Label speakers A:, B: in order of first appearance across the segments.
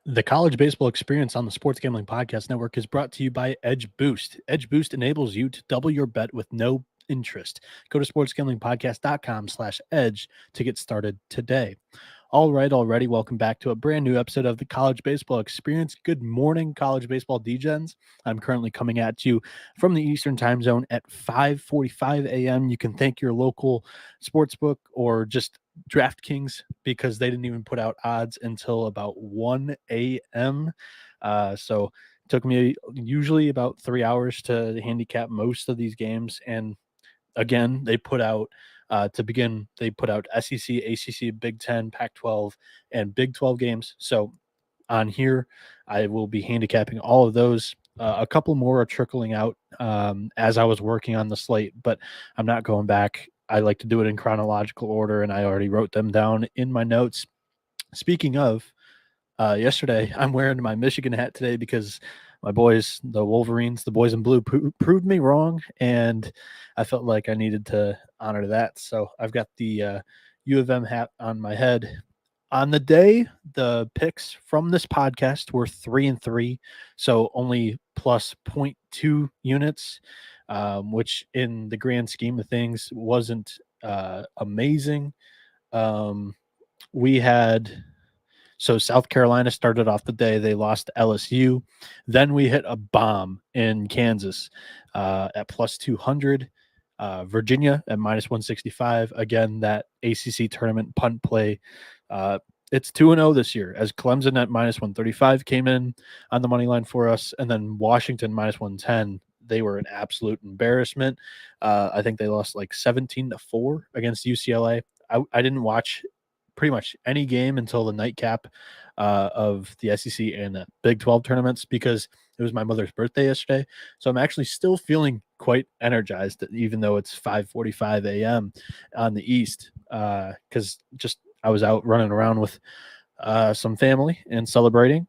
A: The college baseball experience on the Sports Gambling Podcast Network is brought to you by Edge Boost. Edge Boost enables you to double your bet with no interest. Go to sportsgamblingpodcast.com/edge to get started today. All right, already. Welcome back to a brand new episode of the College Baseball Experience. Good morning, college baseball degens. I'm currently coming at you from the Eastern Time Zone at 5:45 a.m. You can thank your local sportsbook or just DraftKings because they didn't even put out odds until about 1 a.m. So it took me usually about 3 hours to handicap most of these games. And again, they put out to begin, they put out SEC, ACC, Big 10, Pac 12, and Big 12 games. So on here, I will be handicapping all of those. A couple more are trickling out as I was working on the slate, but I'm not going back. I like to do it in chronological order, and I already wrote them down in my notes. Speaking of, yesterday, I'm wearing my Michigan hat today because my boys, the Wolverines, the boys in blue, proved me wrong, and I felt like I needed to honor that. So I've got the U of M hat on my head. On the day, the picks from this podcast were 3-3, so only plus zero point 0.2 units, which in the grand scheme of things wasn't amazing. Um, we had so South Carolina started off the day. They lost to LSU. Then we hit a bomb in Kansas at plus 200. Virginia at minus 165. Again, that ACC tournament punt play. It's 2-0 this year as Clemson at minus 135 came in on the money line for us. And then Washington minus 110. They were an absolute embarrassment. I think they lost like 17-4 against UCLA. I didn't watch pretty much any game until the nightcap of the SEC and the Big 12 tournaments because it was my mother's birthday yesterday. So I'm actually still feeling quite energized, even though it's 5:45 a.m. on the East, because just I was out running around with some family and celebrating.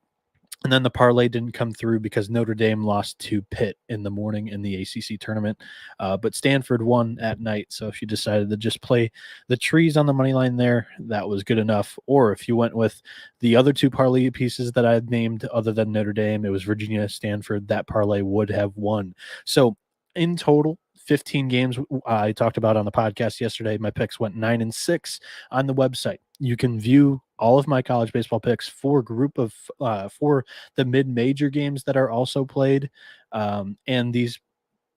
A: And then the parlay didn't come through because Notre Dame lost to Pitt in the morning in the ACC tournament. But Stanford won at night. So if you decided to just play the trees on the money line there, that was good enough. Or if you went with the other two parlay pieces that I had named other than Notre Dame, it was Virginia, Stanford, that parlay would have won. So in total, 15 games I talked about on the podcast yesterday. My picks went 9-6 on the website. You can view all of my college baseball picks for the mid-major games that are also played, and these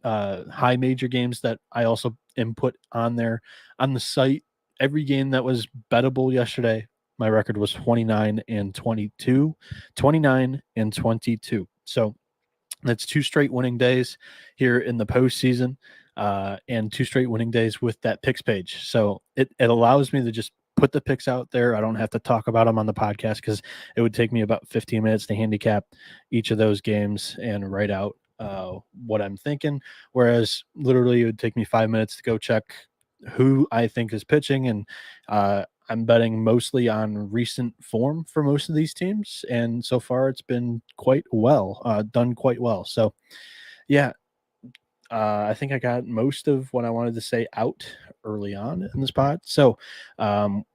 A: high major games that I also input on there on the site. Every game that was bettable yesterday, my record was 29-22, 29-22. So that's two straight winning days here in the postseason, and two straight winning days with that picks page. So it allows me to just put the picks out there. I don't have to talk about them on the podcast because it would take me about 15 minutes to handicap each of those games and write out what I'm thinking. Whereas literally it would take me 5 minutes to go check who I think is pitching. And I'm betting mostly on recent form for most of these teams. And so far it's been quite well, done quite well. So yeah, I think I got most of what I wanted to say out early on in this pod. So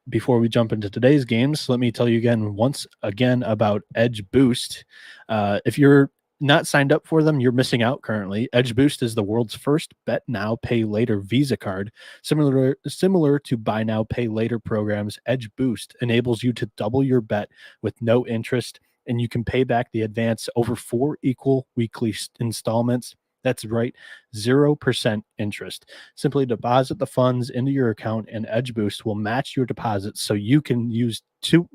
A: before we jump into today's games, let me tell you once again about Edge Boost. If you're not signed up for them, you're missing out currently. Edge Boost is the world's first bet now, pay later Visa card. Similar to buy now, pay later programs, Edge Boost enables you to double your bet with no interest, and you can pay back the advance over 4 equal weekly installments. That's right, 0% interest. Simply deposit the funds into your account, and Edge Boost will match your deposit so you can use 2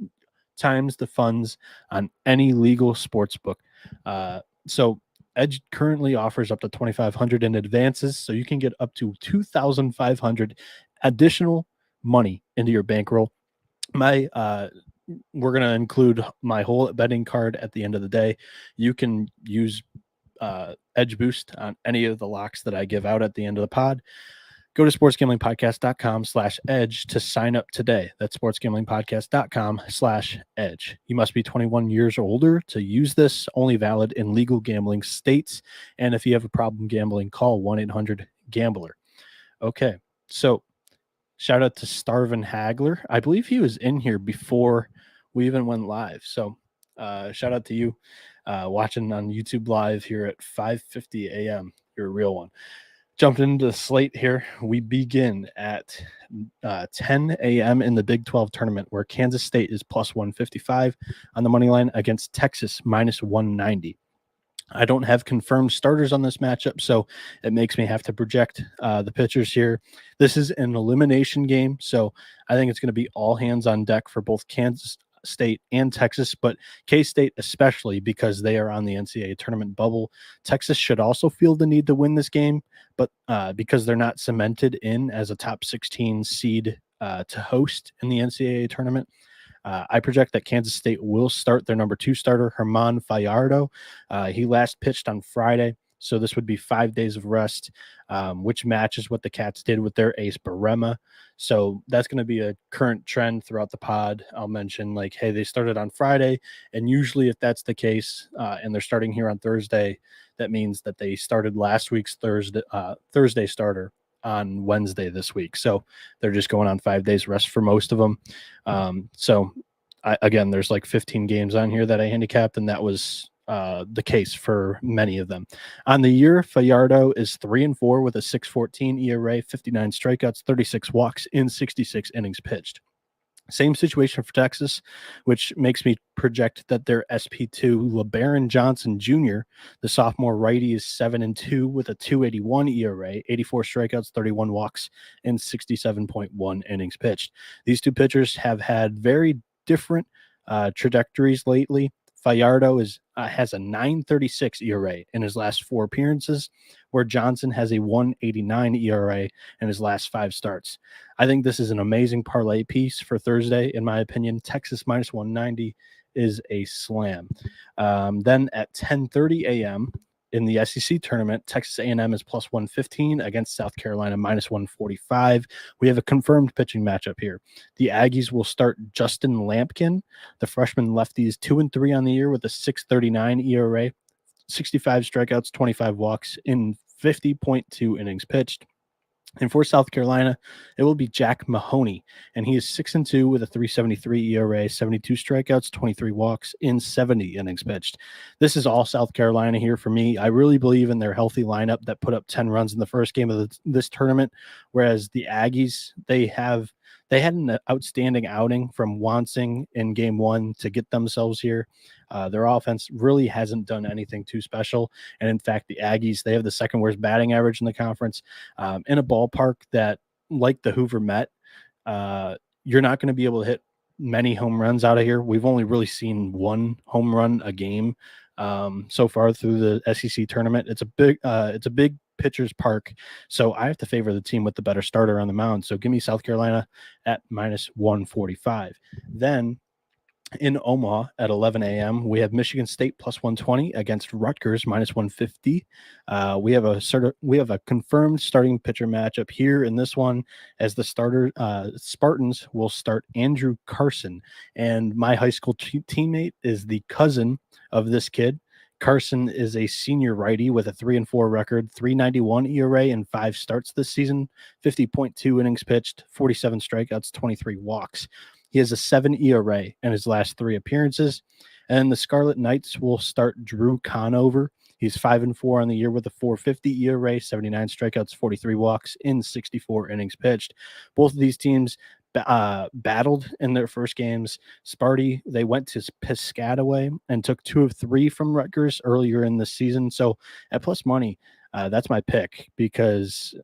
A: times the funds on any legal sports book. So Edge currently offers up to $2,500 in advances, so you can get up to $2,500 additional money into your bankroll. We're going to include my whole betting card at the end of the day. You can use Edge Boost on any of the locks that I give out at the end of the pod. Go to sportsgamblingpodcast.com/edge to sign up today. That's sportsgamblingpodcast.com/edge. You must be 21 years or older to use this, only valid in legal gambling states. And if you have a problem gambling, call 1-800-GAMBLER. Okay, so shout out to Starvin Hagler. I believe he was in here before we even went live. So Shout out to you watching on YouTube Live here at 5:50 a.m. You're a real one. Jumped into the slate here. We begin at 10 a.m. in the Big 12 tournament, where Kansas State is plus 155 on the money line against Texas minus 190. I don't have confirmed starters on this matchup, so it makes me have to project the pitchers here. This is an elimination game, so I think it's going to be all hands on deck for both Kansas State and Texas, but K-State especially because they are on the NCAA tournament bubble. Texas should also feel the need to win this game, but because they're not cemented in as a top 16 seed to host in the NCAA tournament, I project that Kansas State will start their number 2 starter, Herman Fallardo. He last pitched on Friday, so this would be 5 days of rest, which matches what the Cats did with their ace Barema. So that's going to be a current trend throughout the pod. I'll mention like, hey, they started on Friday, and usually if that's the case, and they're starting here on Thursday, that means that they started last week's Thursday starter on Wednesday this week. So they're just going on 5 days rest for most of them. Again, there's like 15 games on here that I handicapped, and that was the case for many of them. On the year, Fallardo is 3-4 with a 6.14 ERA, 59 strikeouts, 36 walks in 66 innings pitched. Same situation for Texas, which makes me project that their SP2 LeBaron Johnson Jr., the sophomore righty, is 7-2 with a 2.81 ERA, 84 strikeouts, 31 walks, and 67.1 innings pitched. These two pitchers have had very different trajectories lately. Fallardo has a 9.36 ERA in his last 4 appearances, where Johnson has a 1.89 ERA in his last 5 starts. I think this is an amazing parlay piece for Thursday, in my opinion. Texas minus 190 is a slam. Then at 10:30 a.m. in the SEC tournament, Texas A&M is plus 115 against South Carolina minus 145. We have a confirmed pitching matchup here. The Aggies will start Justin Lampkin. The freshman lefty is 2-3 on the year with a 6.39 ERA, 65 strikeouts, 25 walks in 50.2 innings pitched. And for South Carolina, it will be Jack Mahoney, and he is 6-2 with a 3.73 ERA, 72 strikeouts, 23 walks in 70 innings pitched. This is all South Carolina here for me. I really believe in their healthy lineup that put up 10 runs in the first game of this tournament, whereas the Aggies, they had an outstanding outing from Wansing in game 1 to get themselves here. Their offense really hasn't done anything too special. And in fact, the Aggies, they have the second worst batting average in the conference, in a ballpark that, like the Hoover Met, you're not going to be able to hit many home runs out of here. We've only really seen 1 home run a game so far through the SEC tournament. It's a big pitcher's park, so I have to favor the team with the better starter on the mound. So give me South Carolina at minus 145. Then in Omaha at 11 a.m., we have Michigan State plus 120 against Rutgers minus 150. We have a confirmed starting pitcher matchup here in this one, as the starter Spartans will start Andrew Carson, and my high school teammate is the cousin of this kid. Carson is a senior righty with a 3-4 record, 3.91 ERA in 5 starts this season, 50.2 innings pitched, 47 strikeouts, 23 walks. He has a 7 ERA in his last 3 appearances. And the Scarlet Knights will start Drew Conover. He's 5-4 on the year with a 4.50 ERA, 79 strikeouts, 43 walks in 64 innings pitched. Both of these teams battled in their first games. Sparty, they went to Piscataway and took 2 of 3 from Rutgers earlier in the season. So at plus money, that's my pick, because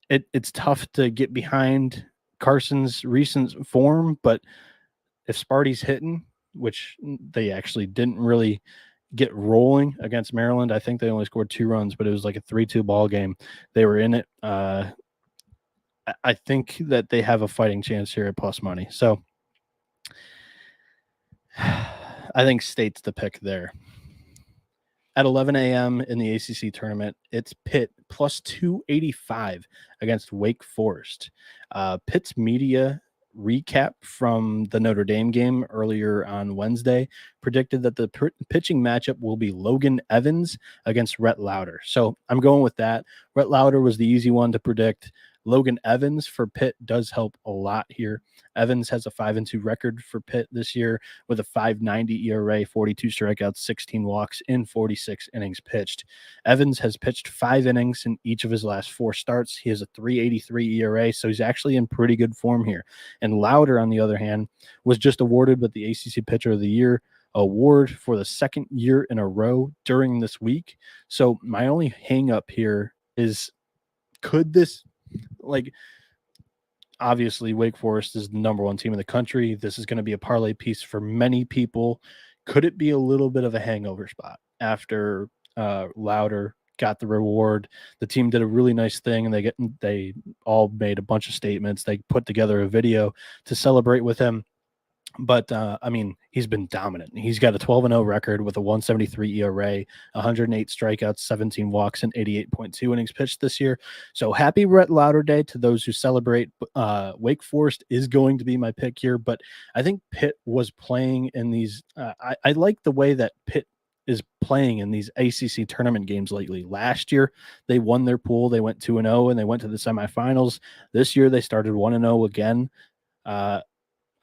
A: it's tough to get behind Carson's recent form, but if Sparty's hitting, which they actually didn't really get rolling against Maryland, I think they only scored 2 runs, but it was like a 3-2 ball game. They were in it. I think that they have a fighting chance here at plus money. So I think State's the pick there. At 11 a.m. in the ACC tournament, it's Pitt plus 285 against Wake Forest. Pitt's media recap from the Notre Dame game earlier on Wednesday predicted that the pitching matchup will be Logan Evans against Rhett Lauder. So I'm going with that. Rhett Lauder was the easy one to predict. Logan Evans for Pitt does help a lot here. Evans has a 5-2 record for Pitt this year with a 5.90 ERA, 42 strikeouts, 16 walks in 46 innings pitched. Evans has pitched 5 innings in each of his last 4 starts. He has a 3.83 ERA, so he's actually in pretty good form here. And Louder, on the other hand, was just awarded with the ACC Pitcher of the Year award for the second year in a row during this week. So my only hang up here is, could this, like, obviously Wake Forest is the number 1 team in the country. This is going to be a parlay piece for many people. Could it be a little bit of a hangover spot after Louder got the reward? The team did a really nice thing, and they all made a bunch of statements. They put together a video to celebrate with him. But, I mean, he's been dominant. He's got a 12-0 record with a 1.73 ERA, 108 strikeouts, 17 walks, and 88.2 innings pitched this year. So happy Brett Lauder Day to those who celebrate. Wake Forest is going to be my pick here, but I think Pitt was playing in these I like the way that Pitt is playing in these ACC tournament games lately. Last year, they won their pool. They went 2-0, and they went to the semifinals. This year, they started 1-0 again.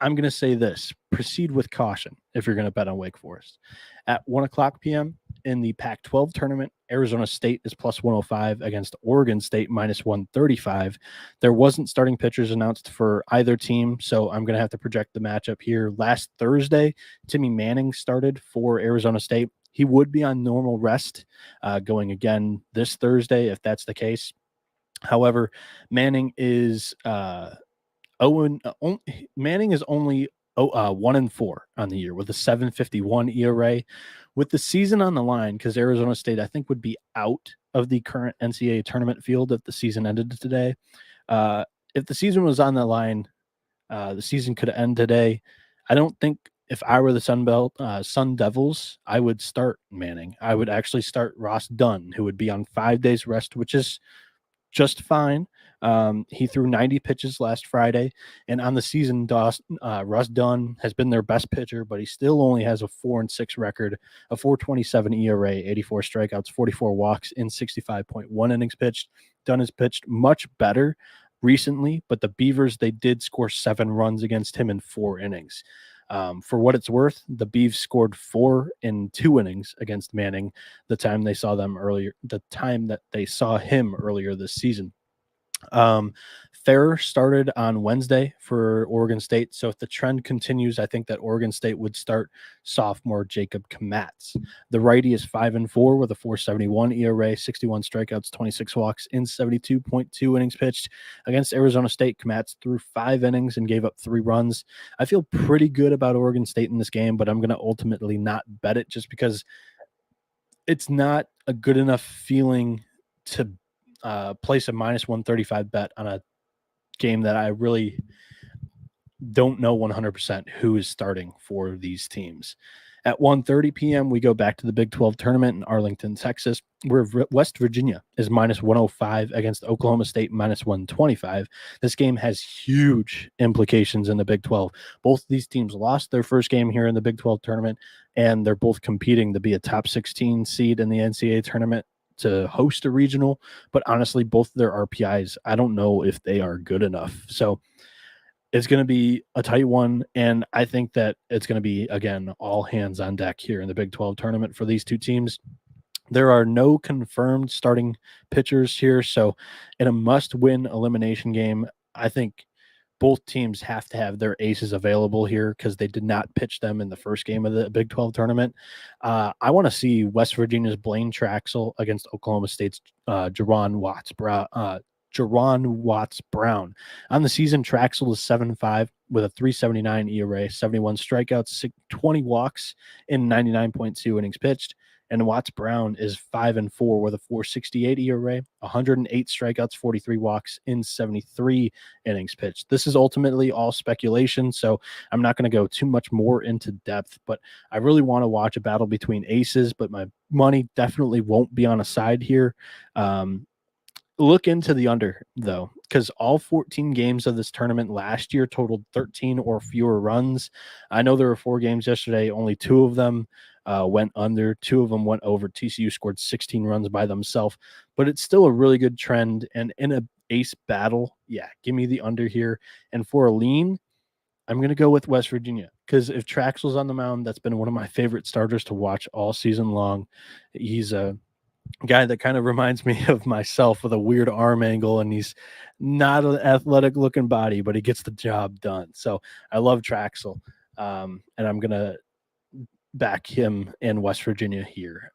A: I'm going to say this: proceed with caution if you're going to bet on Wake Forest. At 1 o'clock p.m. in the Pac-12 tournament, Arizona State is plus 105 against Oregon State minus 135. There wasn't starting pitchers announced for either team, so I'm going to have to project the matchup here. Last Thursday, Timmy Manning started for Arizona State. He would be on normal rest going again this Thursday if that's the case. However, Manning is Manning is only 1-4 on the year with a 7.51 ERA. With the season on the line, because Arizona State, I think, would be out of the current NCAA tournament field if the season ended today. If the season was on the line, the season could end today. I don't think, if I were the Sun Devils, I would start Manning. I would actually start Ross Dunn, who would be on 5 days rest, which is just fine. He threw 90 pitches last Friday, and on the season, Russ Dunn has been their best pitcher, but he still only has a 4-6 record, a 4.27 ERA, 84 strikeouts, 44 walks in 65.1 innings pitched. Dunn has pitched much better recently, but the Beavers, they did score 7 runs against him in 4 innings. For what it's worth, the Beavs scored 4 in 2 innings against Manning the time that they saw him earlier this season. Ferrer started on Wednesday for Oregon State. So if the trend continues, I think that Oregon State would start sophomore Jacob Kmatz. The righty is 5-4 with a 4.71 ERA, 61 strikeouts, 26 walks in 72.2 innings pitched. Against Arizona State, Kmatz threw 5 innings and gave up 3 runs. I feel pretty good about Oregon State in this game, but I'm going to ultimately not bet it just because it's not a good enough feeling to place a minus 135 bet on a game that I really don't know 100% who is starting for these teams. At 1:30 p.m., we go back to the Big 12 tournament in Arlington, Texas, where West Virginia is minus 105 against Oklahoma State minus 125. This game has huge implications in the Big 12. Both these teams lost their first game here in the Big 12 tournament, and they're both competing to be a top 16 seed in the NCAA tournament to host a regional. But honestly, both their RPIs, I don't know if they are good enough. So it's going to be a tight one, and I think that it's going to be, again, all hands on deck here in the Big 12 tournament for these two teams. There are no confirmed starting pitchers here, so in a must-win elimination game, I think both teams have to have their aces available here because they did not pitch them in the first game of the Big 12 tournament. I want to see West Virginia's Blaine Traxel against Oklahoma State's Jaron Watts Brown. On the season, Traxel is 7.5 with a 3.79 ERA, 71 strikeouts, 20 walks in 99.2 innings pitched. And Watts Brown is 5-4 with a 4.68 ERA, 108 strikeouts, 43 walks in 73 innings pitched. This is ultimately all speculation, so I'm not going to go too much more into depth, but I really want to watch a battle between aces, but my money definitely won't be on a side here. Look into the under, though, because all 14 games of this tournament last year totaled 13 or fewer runs. I know there were 4 games yesterday. Only 2 of them went under. 2 of them went over. TCU scored 16 runs by themselves, but it's still a really good trend. And in ace battle, yeah, give me the under here. And for a lean, I'm going to go with West Virginia because if Traxel's on the mound, that's been one of my favorite starters to watch all season long. He's a guy that kind of reminds me of myself with a weird arm angle, and he's not an athletic looking body, but he gets the job done. So I love Traxel, and I'm going to back him in West Virginia here.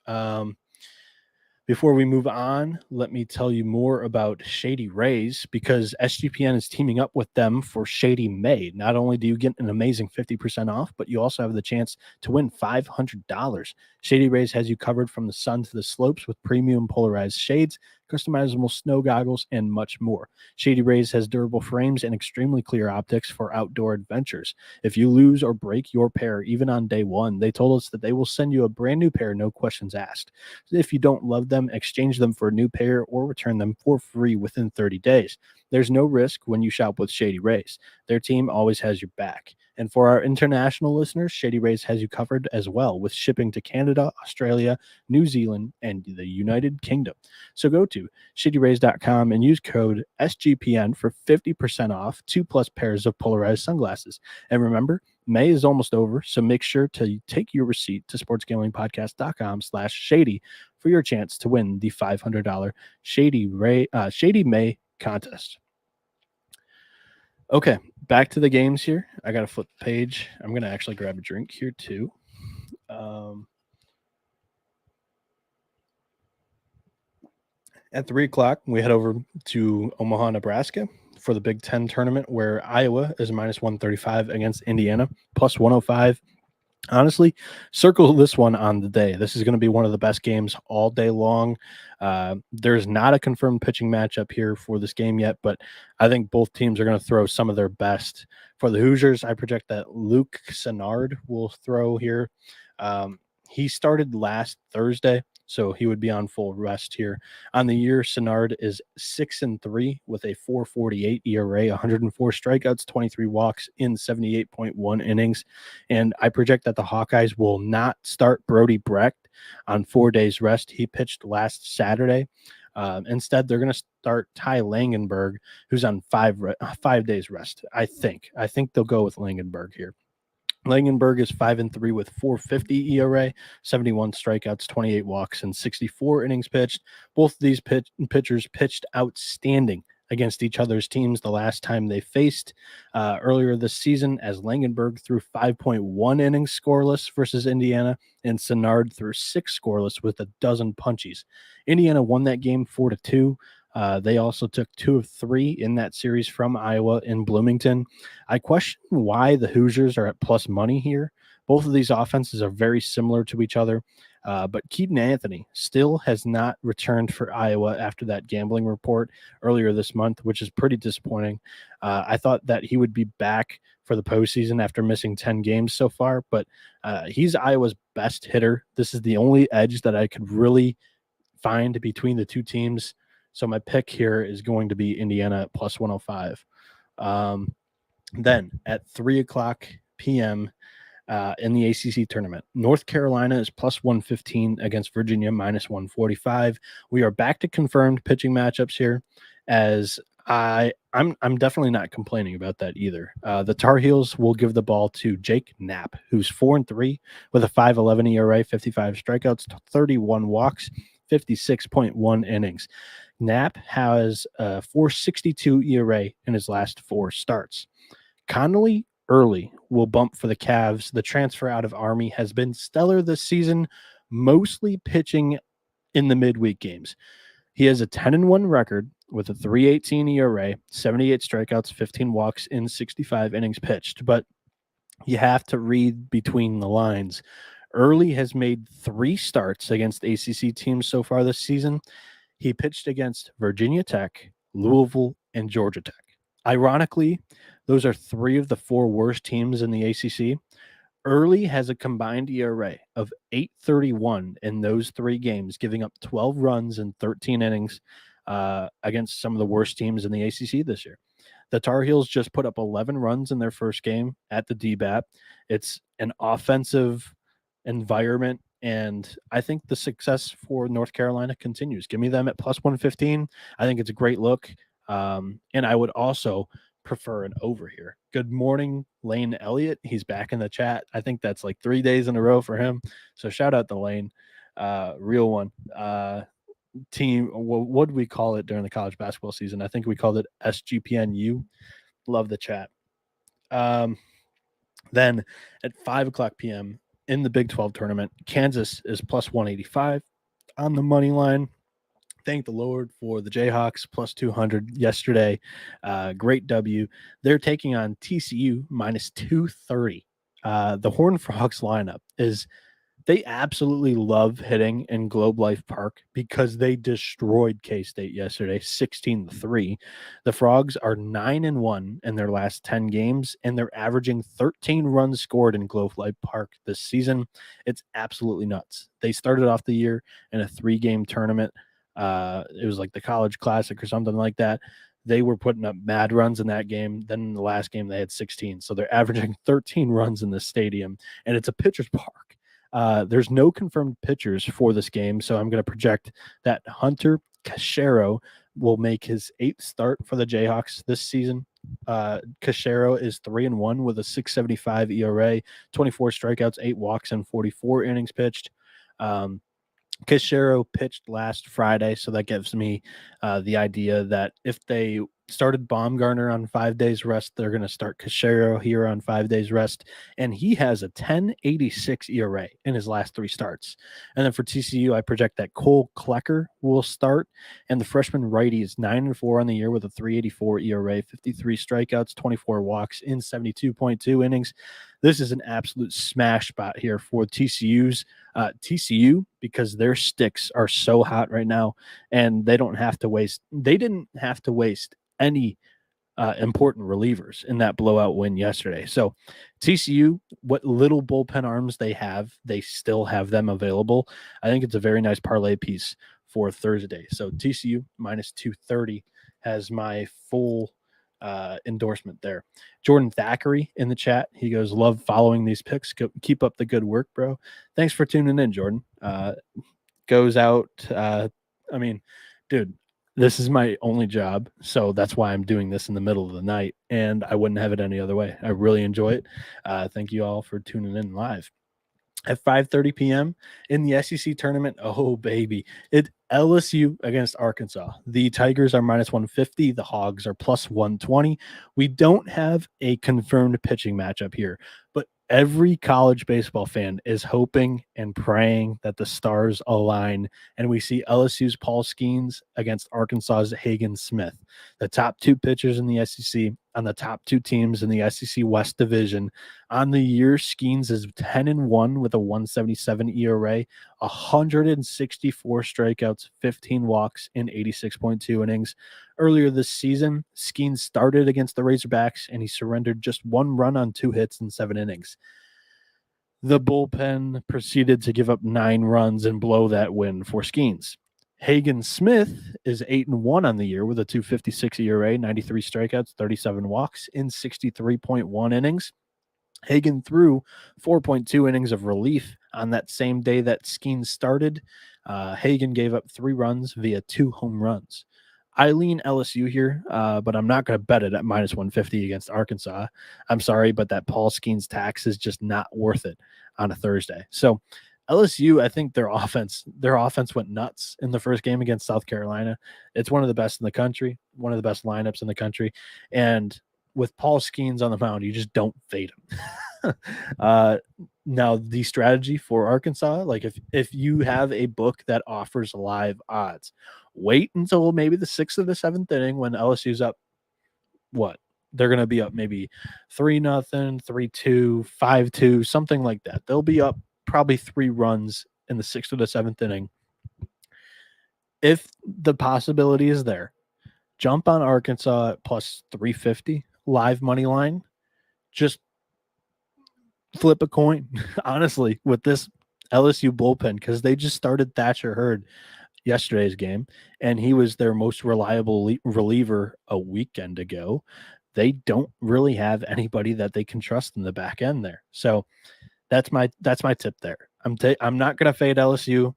A: Before we move on, let me tell you more about Shady Rays because SGPN is teaming up with them for Shady May. Not only do you get an amazing 50% off, but you also have the chance to win $500. Shady Rays has you covered from the sun to the slopes with premium polarized shades, customizable snow goggles, and much more. Shady Rays has durable frames and extremely clear optics for outdoor adventures. If you lose or break your pair, even on day one, they told us that they will send you a brand new pair, no questions asked. If you don't love them, exchange them for a new pair or return them for free within 30 days. There's no risk when you shop with Shady Rays. Their team always has your back. And for our international listeners, Shady Rays has you covered as well with shipping to Canada, Australia, New Zealand, and the United Kingdom. So go to shadyrays.com and use code SGPN for 50% off 2+ pairs of polarized sunglasses. And remember, May is almost over, so make sure to take your receipt to sportsgamblingpodcast.com/shady for your chance to win the $500 Shady May contest. Okay, back to the games here. I got to flip the page. I'm going to actually grab a drink here too. At 3 o'clock, we head over to Omaha, Nebraska for the Big Ten tournament where Iowa is minus 135 against Indiana, plus 105. Honestly, circle this one on the day. This is going to be one of the best games all day long. There's not a confirmed pitching matchup here for this game yet, but I think both teams are going to throw some of their best. For the Hoosiers, I project that Luke Sennard will throw here. He started last Thursday, so he would be on full rest here. On the year, Sennard is 6-3 with a 4.48 ERA, 104 strikeouts, 23 walks in 78.1 innings. And I project that the Hawkeyes will not start Brody Brecht on 4 days rest. He pitched last Saturday. Instead, they're going to start Ty Langenberg, who's on 5 days rest. I think they'll go with Langenberg here. Langenberg is 5-3 with 4.50 ERA, 71 strikeouts, 28 walks, and 64 innings pitched. Both of these pitchers pitched outstanding against each other's teams the last time they faced earlier this season, as Langenberg threw 5.1 innings scoreless versus Indiana, and Sennard threw 6 scoreless with a dozen punchies. Indiana won that game 4-2. They also took 2 of 3 in that series from Iowa in Bloomington. I question why the Hoosiers are at plus money here. Both of these offenses are very similar to each other, but Keaton Anthony still has not returned for Iowa after that gambling report earlier this month, which is pretty disappointing. I thought that he would be back for the postseason after missing 10 games so far, but he's Iowa's best hitter. This is the only edge that I could really find between the two teams. So my pick here is going to be Indiana at plus 105. Then at 3 o'clock p.m. In the ACC tournament, North Carolina is plus 115 against Virginia minus 145. We are back to confirmed pitching matchups here, as I'm definitely not complaining about that either. The Tar Heels will give the ball to Jake Knapp, who's 4-3 with a 5.11 ERA, 55 strikeouts, 31 walks, 56.1 innings. Knapp has a 4.62 ERA in his last 4 starts. Connolly Early will bump for the Cavs. The transfer out of Army has been stellar this season, mostly pitching in the midweek games. He has a 10-1 record with a 3.18 ERA, 78 strikeouts, 15 walks in 65 innings pitched. But you have to read between the lines. Early has made 3 starts against ACC teams so far this season. He pitched against Virginia Tech, Louisville, and Georgia Tech. Ironically, those are 3 of the 4 worst teams in the ACC. Early has a combined ERA of 8.31 in those 3 games, giving up 12 runs in 13 innings against some of the worst teams in the ACC this year. The Tar Heels just put up 11 runs in their first game at the DBAP. It's an offensive environment, and I think the success for North Carolina continues. Give me them at plus 115. I think it's a great look. And I would also prefer an over here. Good morning, Lane Elliott. He's back in the chat. I think that's like 3 days in a row for him. So shout out to Lane, real one. Team, what did we call it during the college basketball season? I think we called it sg.pn. Love the chat. Then at 5:00 p.m. in the Big 12 tournament, Kansas is plus 185 on the money line. Thank the Lord for the Jayhawks plus 200 yesterday. Great W. They're taking on TCU minus 230. The Horned Frogs lineup is, they absolutely love hitting in Globe Life Park because they destroyed K-State yesterday 16-3. The Frogs are 9-1 in their last 10 games, and they're averaging 13 runs scored in Globe Life Park this season. It's absolutely nuts. They started off the year in a 3-game tournament. It was like the College Classic or something like that. They were putting up mad runs in that game. Then in the last game, they had 16. So they're averaging 13 runs in the stadium, and it's a pitcher's park. There's no confirmed pitchers for this game, so I'm going to project that Hunter Cachero will make his 8th start for the Jayhawks this season. Cachero is 3-1 with a 6.75 ERA, 24 strikeouts, 8 walks, and 44 innings pitched. Cachero pitched last Friday, so that gives me the idea that if they started Baumgartner on 5 days rest, they're going to start Cachero here on 5 days rest, and he has a 10.86 ERA in his last 3 starts. And then for TCU, I project that Cole Klecker will start, and the freshman righty is 9-4 on the year with a 3.84 ERA, 53 strikeouts, 24 walks in 72.2 innings. This is an absolute smash spot here for TCU because their sticks are so hot right now, and they didn't have to waste any important relievers in that blowout win yesterday. So TCU, what little bullpen arms they have, they still have them available. I think it's a very nice parlay piece for Thursday. So TCU minus 230 has my full endorsement there. Jordan Thackeray in the chat, he goes, love following these picks. Keep up the good work, bro. Thanks for tuning in, Jordan. Goes out. Dude, this is my only job, so that's why I'm doing this in the middle of the night, and I wouldn't have it any other way. I really enjoy it. Thank you all for tuning in live. At 5:30 p.m. in the SEC tournament, oh baby, it LSU against Arkansas. The Tigers are minus 150. The Hogs are plus 120. We don't have a confirmed pitching matchup here, but every college baseball fan is hoping and praying that the stars align and we see LSU's Paul Skeens against Arkansas's Hagen Smith, the top 2 pitchers in the SEC on the top 2 teams in the SEC West Division. On the year, Skeens is 10-1 with a 1.77 ERA, 164 strikeouts, 15 walks in 86.2 innings. Earlier this season, Skeens started against the Razorbacks, and he surrendered just 1 run on 2 hits in 7 innings. The bullpen proceeded to give up 9 runs and blow that win for Skeens. Hagen Smith is 8-1 on the year with a 2.56 ERA, 93 strikeouts, 37 walks in 63.1 innings. Hagen threw 4.2 innings of relief on that same day that Skeens started. Hagen gave up 3 runs via 2 home runs. I lean LSU here, but I'm not going to bet it at minus 150 against Arkansas. I'm sorry, but that Paul Skeens tax is just not worth it on a Thursday. So LSU, I think their offense went nuts in the first game against South Carolina. It's one of the best in the country, one of the best lineups in the country. And with Paul Skeens on the mound, you just don't fade him. Now, the strategy for Arkansas, like if you have a book that offers live odds, wait until maybe the 6th or the 7th inning when LSU's up. What? They're going to be up maybe 3-0, 3-2, 5-2, something like that. They'll be up probably 3 runs in the 6th or the 7th inning. If the possibility is there, jump on Arkansas at plus 350 live money line. Just flip a coin, honestly, with this LSU bullpen, because they just started Thatcher Hurd yesterday's game, and he was their most reliable reliever a weekend ago. They don't really have anybody that they can trust in the back end there. So that's my tip there. I'm not going to fade LSU,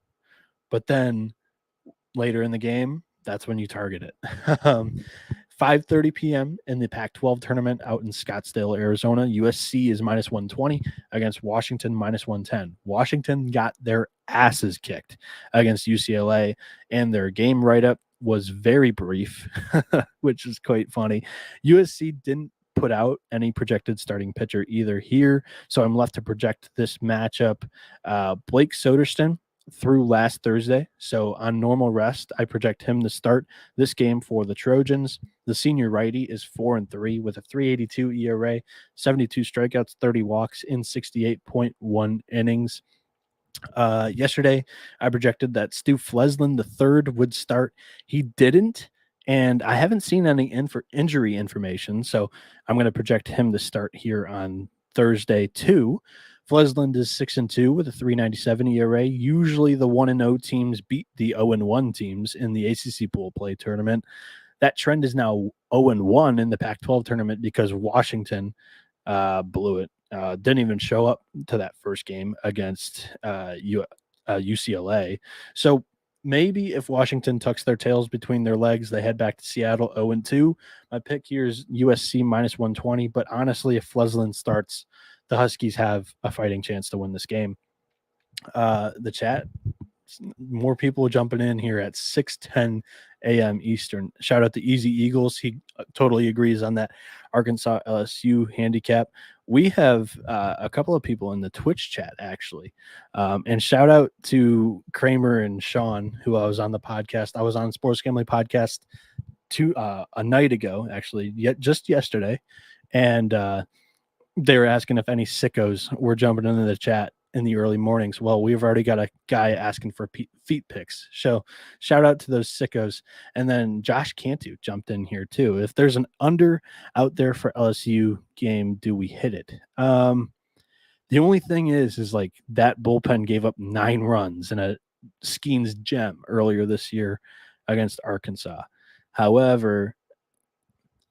A: but then later in the game, that's when you target it. 5:30 p.m. in the Pac-12 tournament out in Scottsdale, Arizona. USC is minus 120 against Washington minus 110. Washington got their asses kicked against UCLA, and their game write-up was very brief, which is quite funny. USC didn't put out any projected starting pitcher either here, so I'm left to project this matchup. Blake Soderstrom through last Thursday. So on normal rest, I project him to start this game for the Trojans. The senior righty is 4-3 with a 3.82 ERA, 72 strikeouts, 30 walks in 68.1 innings. Yesterday, I projected that Stu Fleslin III would start. He didn't, and I haven't seen any injury information, so I'm going to project him to start here on Thursday too. Fleslin is 6-2 with a 3.97 ERA. Usually, the 1-0 teams beat the 0-1 teams in the ACC pool play tournament. That trend is now 0-1 in the Pac-12 tournament because Washington blew it. Didn't even show up to that first game against UCLA. So maybe if Washington tucks their tails between their legs, they head back to Seattle 0-2. My pick here is USC minus 120. But honestly, if Fleslin starts, the Huskies have a fighting chance to win this game. The chat, more people jumping in here at 6:10 a.m. Eastern. Shout out to Easy Eagles. He totally agrees on that Arkansas LSU handicap. We have a couple of people in the Twitch chat, actually. And shout out to Kramer and Sean, who I was on the podcast. I was on Sports Gambling Podcast a night ago, actually, just yesterday. And they were asking if any sickos were jumping into the chat in the early mornings. Well, we've already got a guy asking for feet picks. So shout out to those sickos. And then Josh Cantu jumped in here too. If there's an under out there for LSU game, do we hit it? The only thing is like that bullpen gave up 9 runs in a Skeens gem earlier this year against Arkansas. However,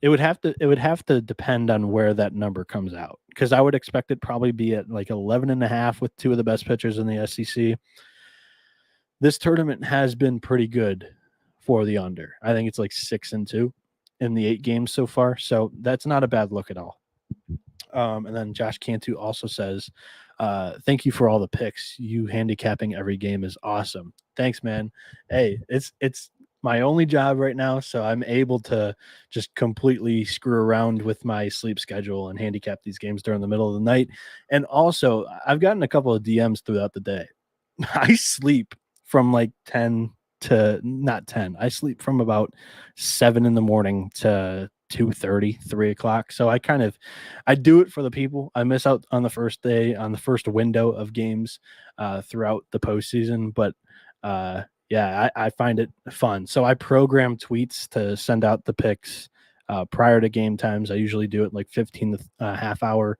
A: it would have to depend on where that number comes out, because I would expect it probably be at like 11.5 with 2 of the best pitchers in the SEC. This tournament has been pretty good for the under. I think it's like 6-2 in the 8 games so far, so that's not a bad look at all. And then Josh Cantu also says, thank you for all the picks. You handicapping every game is awesome. Thanks, man. Hey, it's my only job right now, so I'm able to just completely screw around with my sleep schedule and handicap these games during the middle of the night. And also, I've gotten a couple of DMs throughout the day. I sleep from like 10 to not 10. I sleep from about 7 in the morning to 2:30, 3 o'clock. So I do it for the people. I miss out on the first day, on the first window of games throughout the postseason, but yeah, I find it fun. So I program tweets to send out the picks prior to game times. I usually do it like 15 to half hour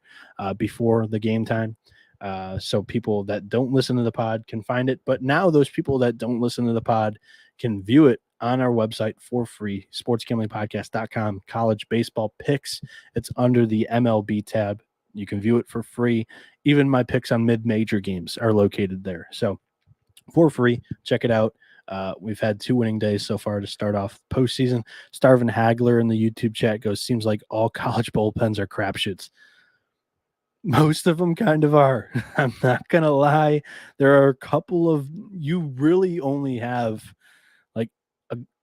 A: before the game time. So people that don't listen to the pod can find it. But now those people that don't listen to the pod can view it on our website for free, sportsgamblingpodcast.com, college baseball picks. It's under the MLB tab. You can view it for free. Even my picks on mid-major games are located there. So for free, check it out. We've had 2 winning days so far to start off postseason. Starvin Hagler in the YouTube chat goes, seems like all college bullpens are crapshoots. Most of them kind of are. I'm not going to lie. There are a couple of, you really only have like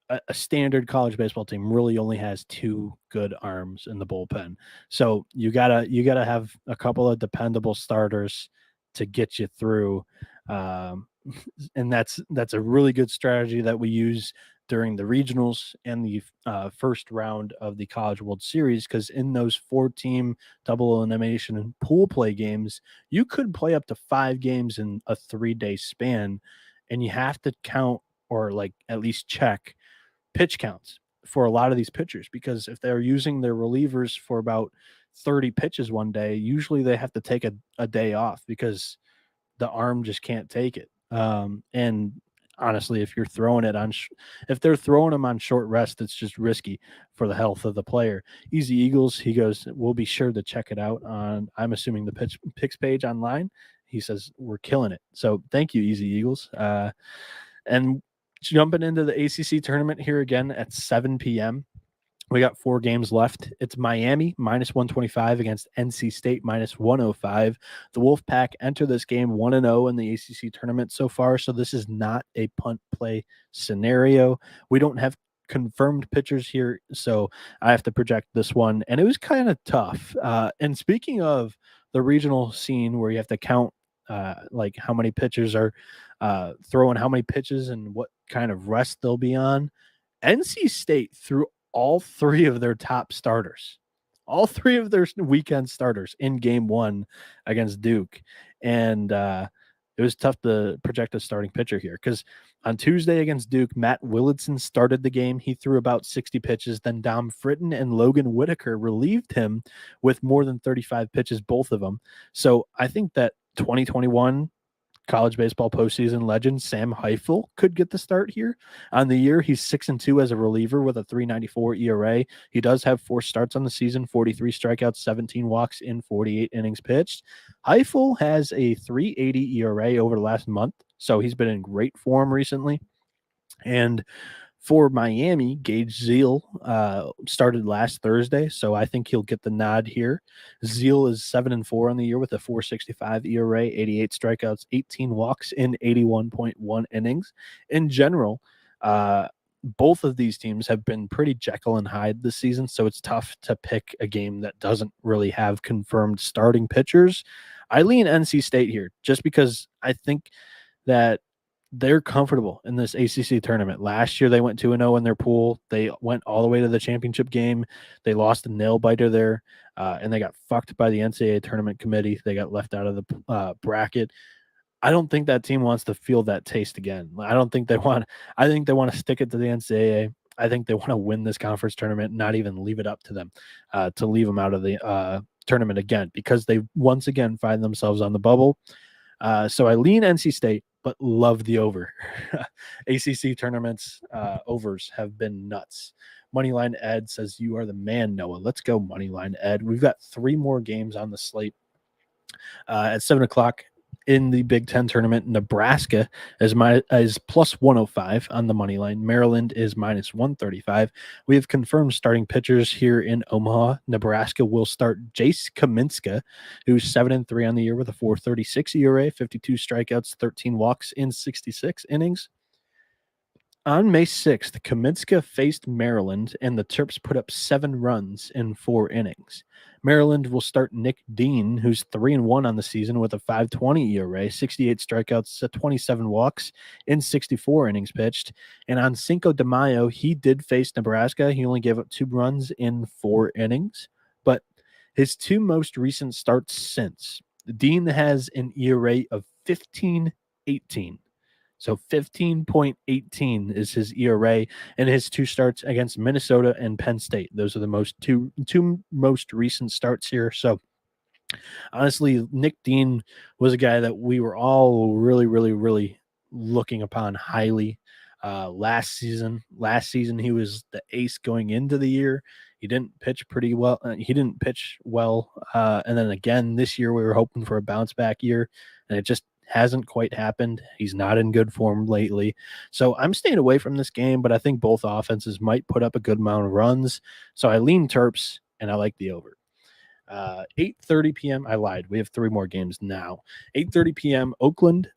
A: a standard college baseball team really only has 2 good arms in the bullpen. So you gotta have a couple of dependable starters to get you through. And that's a really good strategy that we use during the regionals and the first round of the College World Series, because in those 4-team double elimination and pool play games, you could play up to 5 games in a 3-day span, and you have to count or like at least check pitch counts for a lot of these pitchers, because if they're using their relievers for about 30 pitches one day, usually they have to take a day off because the arm just can't take it. And honestly, if you're throwing it on, if they're throwing them on short rest, it's just risky for the health of the player. Easy Eagles, he goes, we'll be sure to check it out on, I'm assuming the picks page online. He says we're killing it. So thank you, Easy Eagles. And jumping into the ACC tournament here again at 7 p.m. We got 4 games left. It's Miami minus 125 against NC State minus 105. The Wolfpack enter this game 1-0 in the ACC tournament so far, so this is not a punt play scenario. We don't have confirmed pitchers here, so I have to project this one, and it was kind of tough. And speaking of the regional scene where you have to count like how many pitchers are throwing how many pitches and what kind of rest they'll be on, NC State threw all 3 of their top starters, all 3 of their weekend starters in game 1 against Duke, and, it was tough to project a starting pitcher here because on Tuesday against Duke, Matt Willardson started the game. He threw about 60 pitches. Then Dom Fritton and Logan Whitaker relieved him with more than 35 pitches, both of them. So I think that 2021 college baseball postseason legend Sam Heifel could get the start here. On the year, he's 6-2 as a reliever with a 3.94 ERA. He does have 4 starts on the season, 43 strikeouts, 17 walks in 48 innings pitched. Heifel has a 3.80 ERA over the last month, so he's been in great form recently. And for Miami, Gage Zeal started last Thursday, so I think he'll get the nod here. Zeal is 7-4 on the year with a 4.65 ERA, 88 strikeouts, 18 walks in 81.1 innings. In general, both of these teams have been pretty Jekyll and Hyde this season, so it's tough to pick a game that doesn't really have confirmed starting pitchers. I lean NC State here just because I think that they're comfortable in this ACC tournament. Last year, they went 2-0 in their pool. They went all the way to the championship game. They lost a nail biter there, and they got fucked by the NCAA tournament committee. They got left out of the bracket. I don't think that team wants to feel that taste again. I don't think they want. I think they want to stick it to the NCAA. I think they want to win this conference tournament, not even leave it up to them to leave them out of the tournament again, because they once again find themselves on the bubble. So I lean NC State, but love the over. ACC tournaments overs have been nuts. Moneyline Ed says you are the man, Noah. Let's go, Moneyline Ed. We've got 3 more games on the slate. At 7:00 in the Big Ten tournament, Nebraska is plus 105 on the money line. Maryland is minus 135. We have confirmed starting pitchers here in Omaha. Nebraska will start Jace Kaminska, who's 7-3 on the year with a 4.36 ERA, 52 strikeouts, 13 walks in 66 innings. On May 6th, Kaminska faced Maryland, and the Terps put up 7 runs in 4 innings. Maryland will start Nick Dean, who's 3-1 on the season with a 5.20 ERA, 68 strikeouts, 27 walks in 64 innings pitched. And on Cinco de Mayo, he did face Nebraska. He only gave up 2 runs in 4 innings. But his 2 most recent starts since, Dean has an ERA of 15.18. So 15.18 is his ERA in his 2 starts against Minnesota and Penn State. Those are the two most recent starts here. So honestly, Nick Dean was a guy that we were all really, really, really looking upon highly last season. Last season, he was the ace going into the year. He didn't pitch pretty well. He didn't pitch well. And then again, this year, we were hoping for a bounce back year, and it just hasn't quite happened. He's not in good form lately. So I'm staying away from this game, but I think both offenses might put up a good amount of runs. So I lean Terps, and I like the over. 8:30 p.m. I lied. We have 3 more games now. 8:30 p.m. Oakland.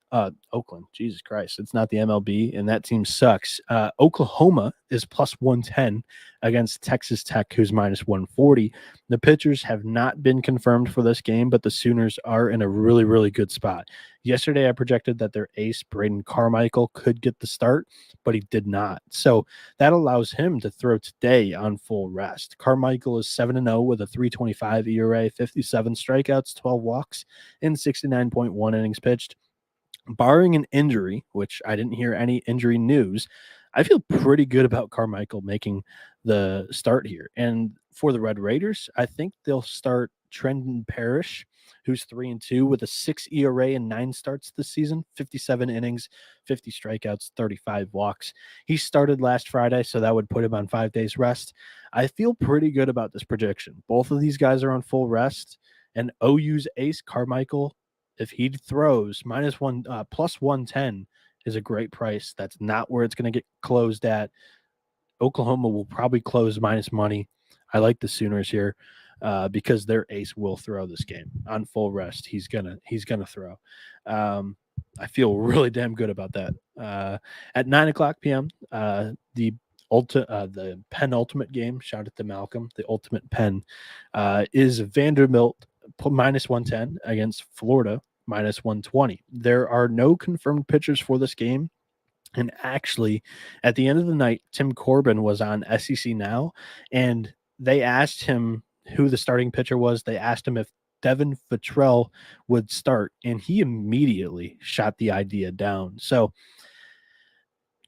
A: Jesus Christ. It's not the MLB, and that team sucks. Oklahoma is plus 110 against Texas Tech, who's minus 140. The pitchers have not been confirmed for this game, but the Sooners are in a really, really good spot. Yesterday, I projected that their ace, Braden Carmichael, could get the start, but he did not. So that allows him to throw today on full rest. Carmichael is 7-0 with a 3.25 ERA, 57 strikeouts, 12 walks in 69.1 innings pitched. Barring an injury, which I didn't hear any injury news, I feel pretty good about Carmichael making the start here. And for the Red Raiders, I think they'll start Trenton Parrish, who's 3-2 with a 6 ERA and 9 starts this season, 57 innings, 50 strikeouts, 35 walks. He started last Friday, so that would put him on 5 days rest. I feel pretty good about this projection. Both of these guys are on full rest, and OU's ace Carmichael, if he throws plus 110 is a great price. That's not where it's going to get closed at. Oklahoma will probably close minus money. I like the Sooners here because their ace will throw this game on full rest. He's gonna throw. I feel really damn good about that. At 9:00 p.m., the penultimate game. Shout out to Malcolm. The ultimate pen is Vanderbilt minus 110 against Florida minus 120. There are no confirmed pitchers for this game. And actually, at the end of the night, Tim Corbin was on SEC Now, and they asked him who the starting pitcher was. They asked him if Devin Fattrell would start, and he immediately shot the idea down. So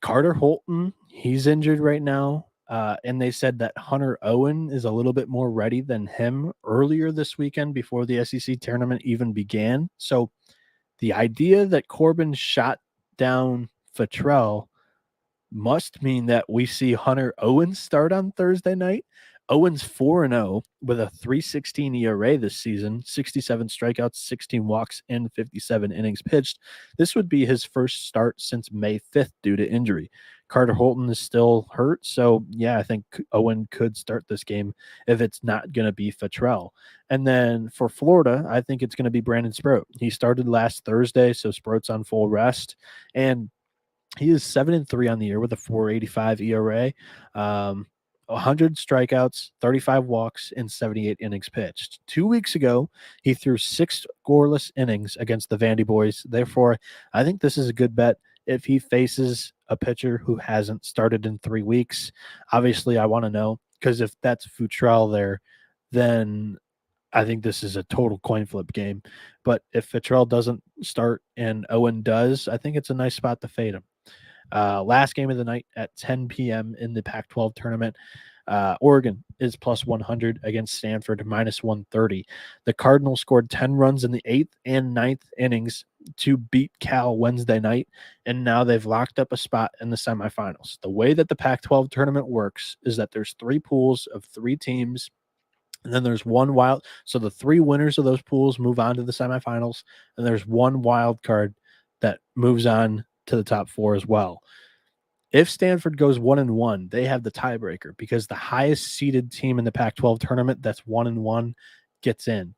A: Carter Holton, he's injured right now. And they said that Hunter Owen is a little bit more ready than him earlier this weekend before the SEC tournament even began. So the idea that Corbin shot down Fattrell must mean that we see Hunter Owen start on Thursday night. Owen's 4-0 with a 3.16 ERA this season, 67 strikeouts, 16 walks, and 57 innings pitched. This would be his first start since May 5th due to injury. Carter Holton is still hurt, so yeah, I think Owen could start this game if it's not going to be Fattrell. And then for Florida, I think it's going to be Brandon Sproat. He started last Thursday, so Sproat's on full rest, and he is 7-3 on the year with a 4.85 ERA, 100 strikeouts, 35 walks, and 78 innings pitched. 2 weeks ago, he threw 6 scoreless innings against the Vandy boys. Therefore, I think this is a good bet if he faces a pitcher who hasn't started in 3 weeks. Obviously, I want to know, because if that's Futrell there, then I think this is a total coin flip game. But if Futrell doesn't start and Owen does, I think it's a nice spot to fade him. Last game of the night at 10 p.m. in the Pac-12 tournament. Oregon is plus 100 against Stanford, minus 130. The Cardinals scored 10 runs in the 8th and 9th innings to beat Cal Wednesday night, and now they've locked up a spot in the semifinals. The way that the Pac-12 tournament works is that there's 3 pools of 3 teams, and then there's one wild. So the 3 winners of those pools move on to the semifinals, and there's one wild card that moves on to the top 4 as well. If Stanford goes 1-1, they have the tiebreaker because the highest seeded team in the Pac-12 tournament that's 1-1 gets in.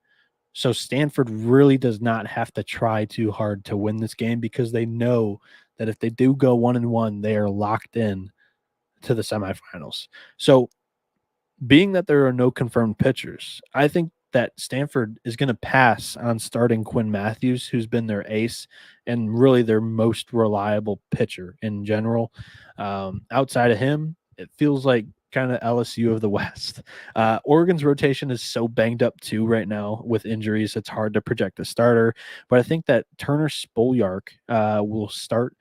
A: So Stanford really does not have to try too hard to win this game because they know that if they do go 1-1, they are locked in to the semifinals. So being that there are no confirmed pitchers, I think that Stanford is going to pass on starting Quinn Matthews, who's been their ace and really their most reliable pitcher in general. Outside of him, it feels like kind of LSU of the West. Oregon's rotation is so banged up too right now with injuries. It's hard to project a starter, but I think that Turner Spolyark will start.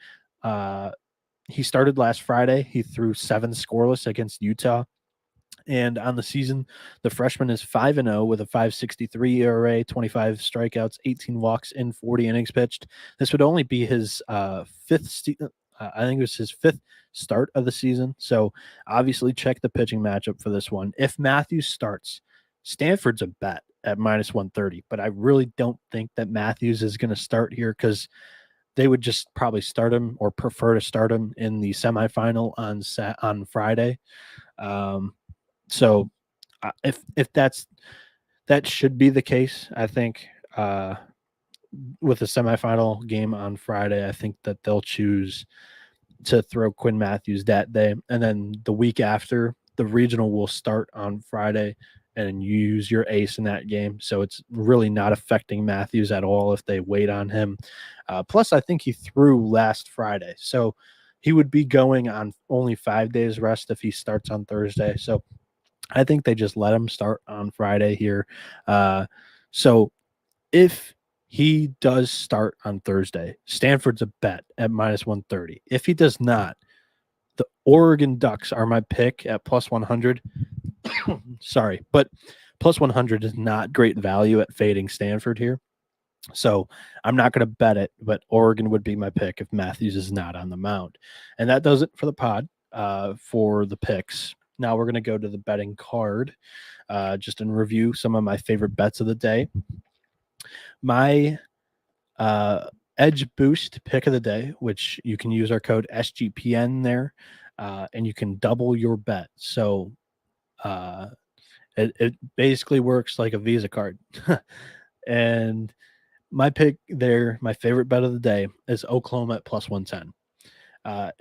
A: He started last Friday. He threw 7 scoreless against Utah. And on the season, the freshman is 5-0 with a 5.63 ERA, 25 strikeouts, 18 walks, and 40 innings pitched. This would only be his I think it was his 5th start of the season. So obviously check the pitching matchup for this one. If Matthews starts, Stanford's a bet at minus 130, but I really don't think that Matthews is going to start here because they would just probably start him or prefer to start him in the semifinal on Friday. So if that should be the case, I think with the semifinal game on Friday, I think that they'll choose to throw Quinn Matthews that day. And then the week after, the regional will start on Friday and you use your ace in that game. So it's really not affecting Matthews at all if they wait on him. Plus, I think he threw last Friday. So he would be going on only 5 days rest if he starts on Thursday. So I think they just let him start on Friday here. So if he does start on Thursday, Stanford's a bet at minus 130. If he does not, the Oregon Ducks are my pick at plus 100. Sorry, but plus 100 is not great value at fading Stanford here. So I'm not going to bet it, but Oregon would be my pick if Matthews is not on the mound. And that does it for the pod for the picks. Now we're going to go to the betting card just in review some of my favorite bets of the day. My Edge Boost pick of the day, which you can use our code SGPN there. and you can double your bet. So uh, it basically works like a Visa card. And my pick there, my favorite bet of the day, is Oklahoma at plus 110.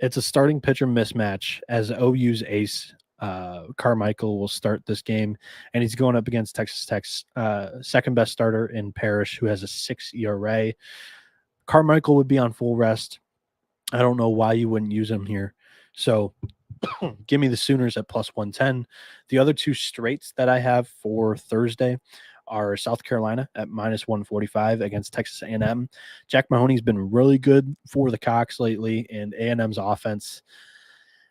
A: It's a starting pitcher mismatch as OU's ace Carmichael will start this game, and he's going up against Texas Tech's second best starter in Parrish, who has a 6 ERA. Carmichael would be on full rest. I don't know why you wouldn't use him here. So give me the Sooners at plus 110. The other two straights that I have for Thursday are South Carolina at minus 145 against Texas A&M. Jack Mahoney's been really good for the Cox lately, and A&M's offense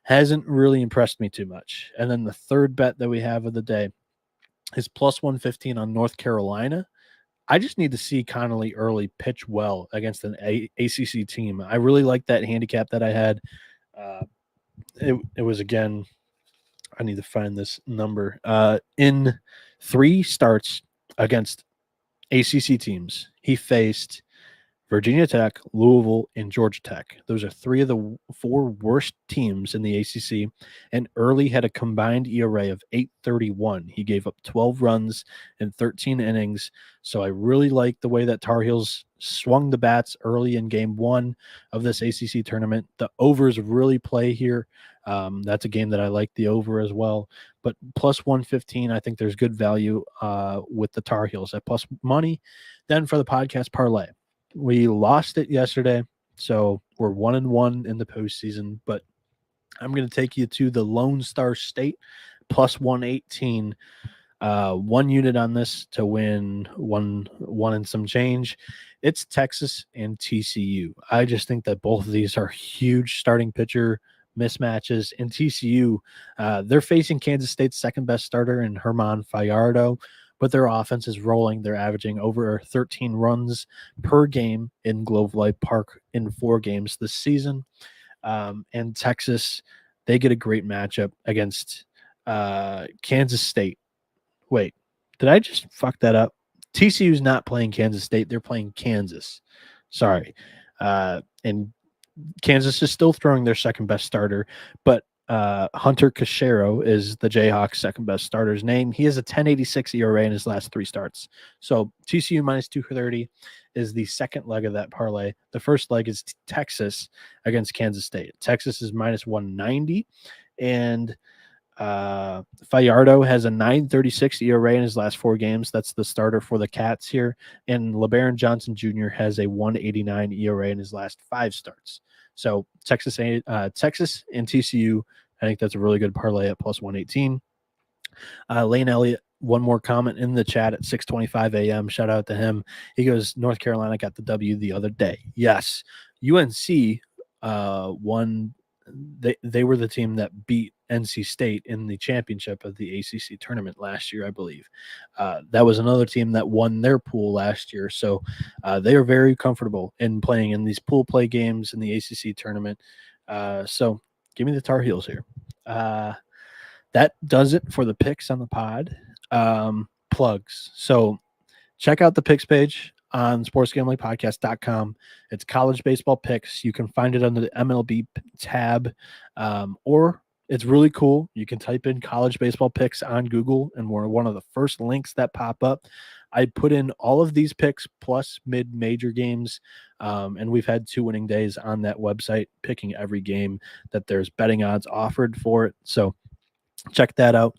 A: hasn't really impressed me too much. And then the third bet that we have of the day is plus 115 on North Carolina. I just need to see Connolly early pitch well against an ACC team. I really like that handicap that I had. It was, again, I need to find this number. In 3 starts against ACC teams, he faced Virginia Tech, Louisville, and Georgia Tech. Those are 3 of the 4 worst teams in the ACC, and Early had a combined ERA of 8.31. He gave up 12 runs in 13 innings, so I really like the way that Tar Heels swung the bats early in game 1 of this ACC tournament. The overs really play here. That's a game that I like the over as well, but plus 115, I think there's good value with the Tar Heels at plus money. Then for the podcast parlay, we lost it yesterday, so we're 1-1 in the postseason. But I'm going to take you to the Lone Star State plus 118. 1 unit on this to win one and some change. It's Texas and TCU. I just think that both of these are huge starting pitcher mismatches. And TCU, they're facing Kansas State's second best starter in Herman Fajardo, but their offense is rolling. They're averaging over 13 runs per game in Globe Life Park in 4 games this season. And Texas, they get a great matchup against Kansas State. Wait, did I just fuck that up? TCU's not playing Kansas State. They're playing Kansas. Sorry. And Kansas is still throwing their second best starter, but Hunter Cachero is the Jayhawks' second best starter's name. He has a 10.86 ERA in his last 3 starts. So TCU minus 230 is the second leg of that parlay. The first leg is Texas against Kansas State. Texas is minus 190, and Fajardo has a 9.36 ERA in his last 4 games. That's the starter for the Cats here. And LeBaron Johnson Jr. has a 1.89 ERA in his last 5 starts. So Texas and TCU, I think that's a really good parlay at plus 118. Lane Elliott, one more comment in the chat at 6:25 a.m. Shout out to him. He goes, North Carolina got the W the other day. Yes, UNC won. They were the team that beat NC State in the championship of the ACC tournament last year, I believe. That was another team that won their pool last year. So they are very comfortable in playing in these pool play games in the ACC tournament. So give me the Tar Heels here. That does it for the picks on the pod. Plugs. So check out the picks page on sportsgamblingpodcast.com. It's college baseball picks. You can find it under the MLB tab, or it's really cool. You can type in college baseball picks on Google, and we're one of the first links that pop up. I put in all of these picks plus mid-major games, and we've had 2 winning days on that website, picking every game that there's betting odds offered for it. So check that out.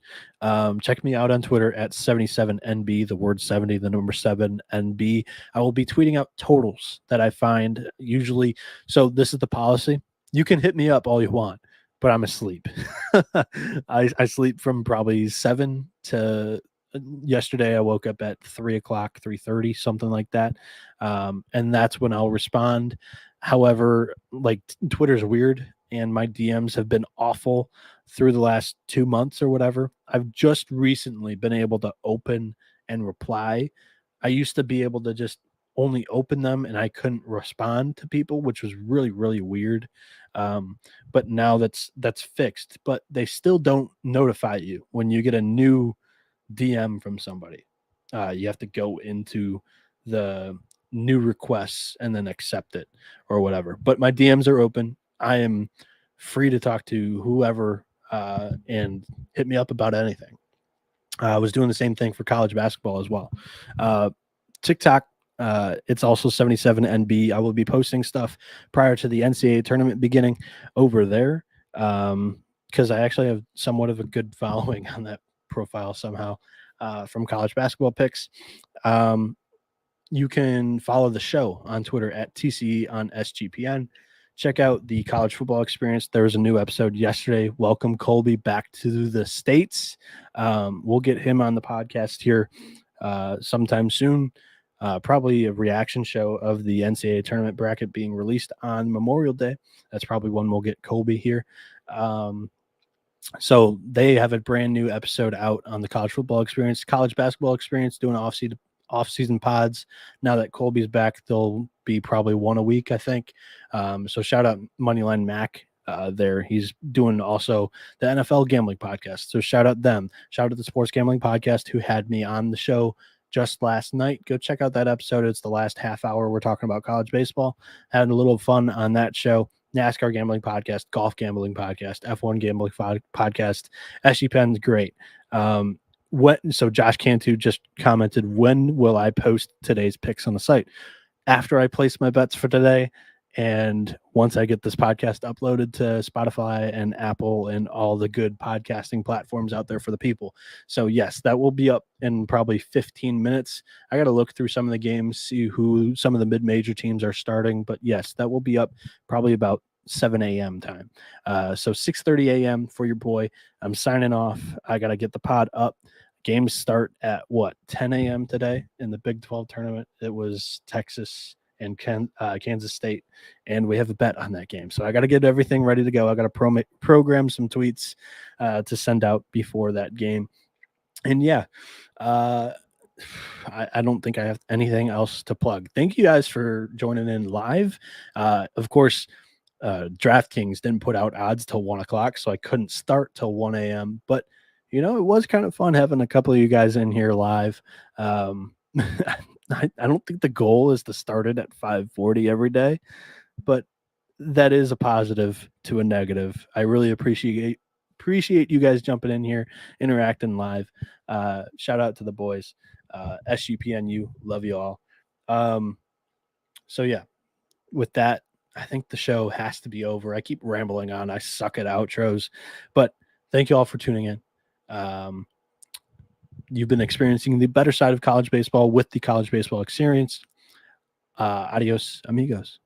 A: Check me out on Twitter at 77NB, the word 70, the number 7NB. I will be tweeting out totals that I find usually. So this is the policy. You can hit me up all you want, but I'm asleep. I sleep from probably 7 to yesterday. I woke up at 3 o'clock, 3:30, something like that. And that's when I'll respond. However, like Twitter's weird, and my DMs have been awful through the last 2 months or whatever. I've just recently been able to open and reply. I used to be able to just only open them and I couldn't respond to people, which was really, really weird. But now that's fixed, but they still don't notify you when you get a new DM from somebody. You have to go into the new requests and then accept it or whatever. But my DMs are open. I am free to talk to whoever and hit me up about anything. I was doing the same thing for college basketball as well. TikTok, it's also 77NB. I will be posting stuff prior to the NCAA tournament beginning over there because I actually have somewhat of a good following on that profile somehow from college basketball picks. You can follow the show on Twitter at TCE on sg.pn. Check out the college football experience. There was a new episode yesterday. Welcome Colby back to the States. We'll get him on the podcast here sometime soon. Probably a reaction show of the NCAA tournament bracket being released on Memorial Day. That's probably when we'll get Colby here. So they have a brand new episode out on the college football experience, college basketball experience, doing off-season pods. Now that Colby's back, they'll be probably one a week, I think. So shout out Moneyline Mac there. He's doing also the NFL gambling podcast. So shout out them. Shout out the Sports Gambling Podcast who had me on the show just last night. Go check out that episode. It's the last half hour. We're talking about college baseball. Had a little fun on that show. NASCAR gambling podcast, golf gambling podcast, F1 gambling podcast. SG.pn's great. So Josh Cantu just commented, when will I post today's picks on the site? After I place my bets for today, and once I get this podcast uploaded to Spotify and Apple and all the good podcasting platforms out there for the people. So yes, that will be up in probably 15 minutes. I got to look through some of the games, see who some of the mid-major teams are starting, but yes, that will be up probably about 7 a.m. time. So 6:30 a.m. for your boy. I'm signing off. I got to get the pod up. Games start at 10 a.m. today in the Big 12 tournament. It was Texas and Kansas State, and we have a bet on that game. So I got to get everything ready to go. I got to program some tweets to send out before that game. And yeah, I don't think I have anything else to plug. Thank you guys for joining in live. Of course, DraftKings didn't put out odds till 1 o'clock, so I couldn't start till 1 a.m. But it was kind of fun having a couple of you guys in here live. I don't think the goal is to start it at 5:40 every day, but that is a positive to a negative. I really appreciate you guys jumping in here, interacting live. Shout out to the boys. SGPNU, love you all. So yeah, with that, I think the show has to be over. I keep rambling on. I suck at outros, but thank you all for tuning in. You've been experiencing the better side of college baseball with the college baseball experience. Adios, amigos.